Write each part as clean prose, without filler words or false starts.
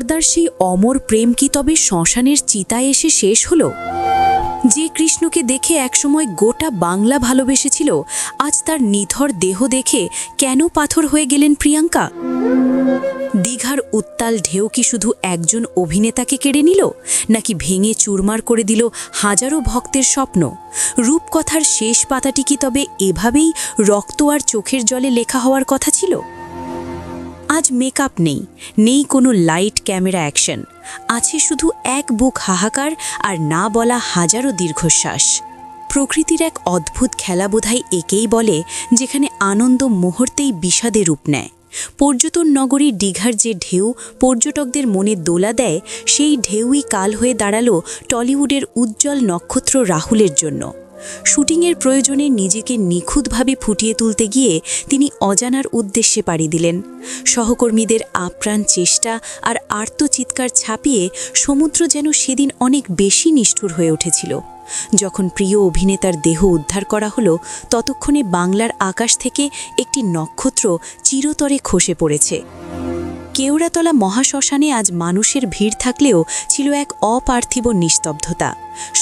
পর্দার সেই অমর প্রেম কি তবে শ্মশানের চিতায় এসে শেষ হলো? যে কৃষ্ণকে দেখে একসময় গোটা বাংলা ভালোবেসেছিল, আজ তার নিথর দেহ দেখে কেন পাথর হয়ে গেলেন প্রিয়াঙ্কা? দীঘার উত্তাল ঢেউ কি শুধু একজন অভিনেতাকে কেড়ে নিল, নাকি ভেঙে চুরমার করে দিল হাজারো ভক্তের স্বপ্ন? রূপকথার শেষ পাতাটি কি তবে এভাবেই রক্ত আর চোখের জলে লেখা হওয়ার কথা ছিল? আজ মেকআপ নেই, নেই কোনো লাইট ক্যামেরা অ্যাকশন, আছে শুধু এক বুক হাহাকার আর না বলা হাজারো দীর্ঘশ্বাস। প্রকৃতির এক অদ্ভুত খেলা বোধহয় একেই বলে, যেখানে আনন্দ মুহূর্তেই বিষাদে রূপ নেয়। পর্যটন নগরী দীঘার যে ঢেউ পর্যটকদের মনে দোলা দেয়, সেই ঢেউই কাল হয়ে দাঁড়ালো টলিউডের উজ্জ্বল নক্ষত্র রাহুলের জন্য। শুটিংয়ের প্রয়োজনে নিজেকে নিখুঁতভাবে ফুটিয়ে তুলতে গিয়ে তিনি অজানার উদ্দেশ্যে পাড়ি দিলেন। সহকর্মীদের আপ্রাণ চেষ্টা আর আর্তচিৎকার ছাপিয়ে সমুদ্র যেন সেদিন অনেক বেশি নিষ্ঠুর হয়ে উঠেছিল। যখন প্রিয় অভিনেতার দেহ উদ্ধার করা হলো, ততক্ষণে বাংলার আকাশ থেকে একটি নক্ষত্র চিরতরে খসে পড়েছে। কেওড়াতলা মহাশ্মশানে আজ মানুষের ভিড় থাকলেও ছিল এক অপার্থিব নিস্তব্ধতা।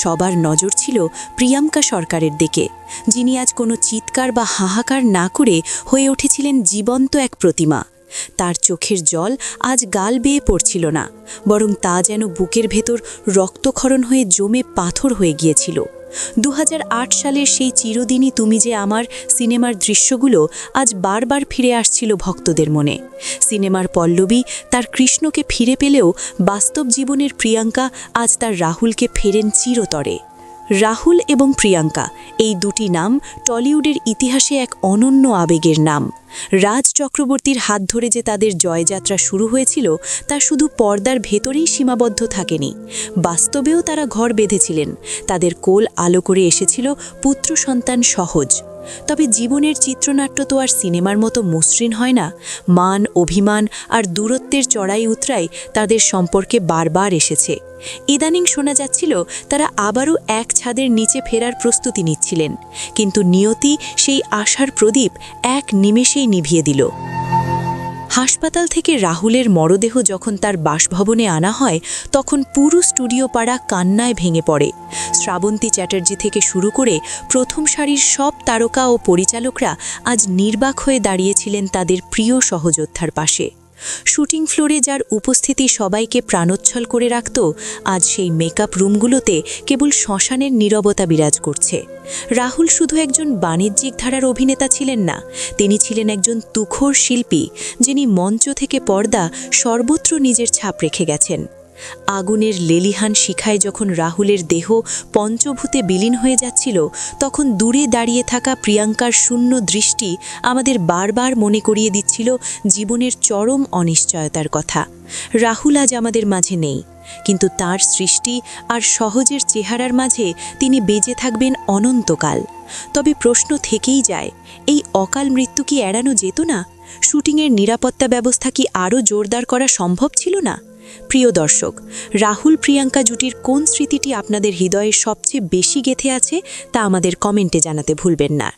সবার নজর ছিল প্রিয়াঙ্কা সরকারের দিকে, যিনি আজ কোনো চিৎকার বা হাহাকার না করে হয়ে উঠেছিলেন জীবন্ত এক প্রতিমা। তার চোখের জল আজ গাল বেয়ে পড়ছিল না, বরং তা যেন বুকের ভেতর রক্তক্ষরণ হয়ে জমে পাথর হয়ে গিয়েছিল। 2008 সালের সেই চিরদিনই তুমি যে আমার সিনেমার দৃশ্যগুলো আজ বারবার ফিরে আসছিল ভক্তদের মনে। সিনেমার পল্লবী তার কৃষ্ণকে ফিরে পেলেও বাস্তব জীবনের প্রিয়াঙ্কা আজ তার রাহুলকে ফেরেন চিরতরে। রাহুল এবং প্রিয়াঙ্কা, এই দুটি নাম টলিউডের ইতিহাসে এক অনন্য আবেগের নাম। রাজ চক্রবর্তীর হাত ধরে যে তাদের জয়যাত্রা শুরু হয়েছিল, তা শুধু পর্দার ভেতরেই সীমাবদ্ধ থাকেনি, বাস্তবেও তারা ঘর বেঁধেছিলেন। তাদের কোল আলো করে এসেছিল পুত্র সন্তান সহজ। তবে জীবনের চিত্রনাট্য তো আর সিনেমার মতো মসৃণ হয় না। মান, অভিমান আর দূরত্বের চড়াই উতরাই তাদের সম্পর্কে বারবার এসেছে। ইদানিং শোনা যাচ্ছিল তারা আবারও এক ছাদের নিচে ফেরার প্রস্তুতি নিচ্ছিলেন, কিন্তু নিয়তি সেই আশার প্রদীপ এক নিমেষেই নিভিয়ে দিল। হাসপাতাল থেকে রাহুলের মরদেহ যখন তার বাসভবনে আনা হয়, তখন পুরো স্টুডিও পাড়া কান্নায় ভেঙে পড়ে। শ্রাবন্তী চ্যাটার্জি থেকে শুরু করে প্রথম সারির সব তারকা ও পরিচালকরা আজ নির্বাক হয়ে দাঁড়িয়েছিলেন তাদের প্রিয় সহযোদ্ধার পাশে। শুটিং ফ্লোরে যার উপস্থিতি সবাইকে প্রাণোচ্ছল করে রাখত, আজ সেই মেকআপ রুমগুলোতে কেবল শ্মশানের নীরবতা বিরাজ করছে। রাহুল শুধু একজন বাণিজ্যিক ধারার অভিনেতা ছিলেন না, তিনি ছিলেন একজন তুখোর শিল্পী, যিনি মঞ্চ থেকে পর্দা সর্বত্র নিজের ছাপ রেখে গেছেন। আগুনের লেলিহান শিখায় যখন রাহুলের দেহ পঞ্চভূতে বিলীন হয়ে যাচ্ছিল, তখন দূরে দাঁড়িয়ে থাকা প্রিয়াঙ্কার শূন্য দৃষ্টি আমাদের বারবার মনে করিয়ে দিচ্ছিল জীবনের চরম অনিশ্চয়তার কথা। রাহুল আজ আমাদের মাঝে নেই, কিন্তু তার সৃষ্টি আর সহজের চেহারার মাঝে তিনি বেঁচে থাকবেন অনন্তকাল। তবে প্রশ্ন থেকেই যায়, এই অকাল মৃত্যু কি এড়ানো যেত না? শুটিংয়ের নিরাপত্তা ব্যবস্থা কি আরও জোরদার করা সম্ভব ছিল না? প্রিয় দর্শক, রাহুল প্রিয়াঙ্কা জুটির কোন স্মৃতিটি আপনাদের হৃদয়ে সবচেয়ে বেশি গেঁথে আছে, তা আমাদের কমেন্টে জানাতে ভুলবেন না।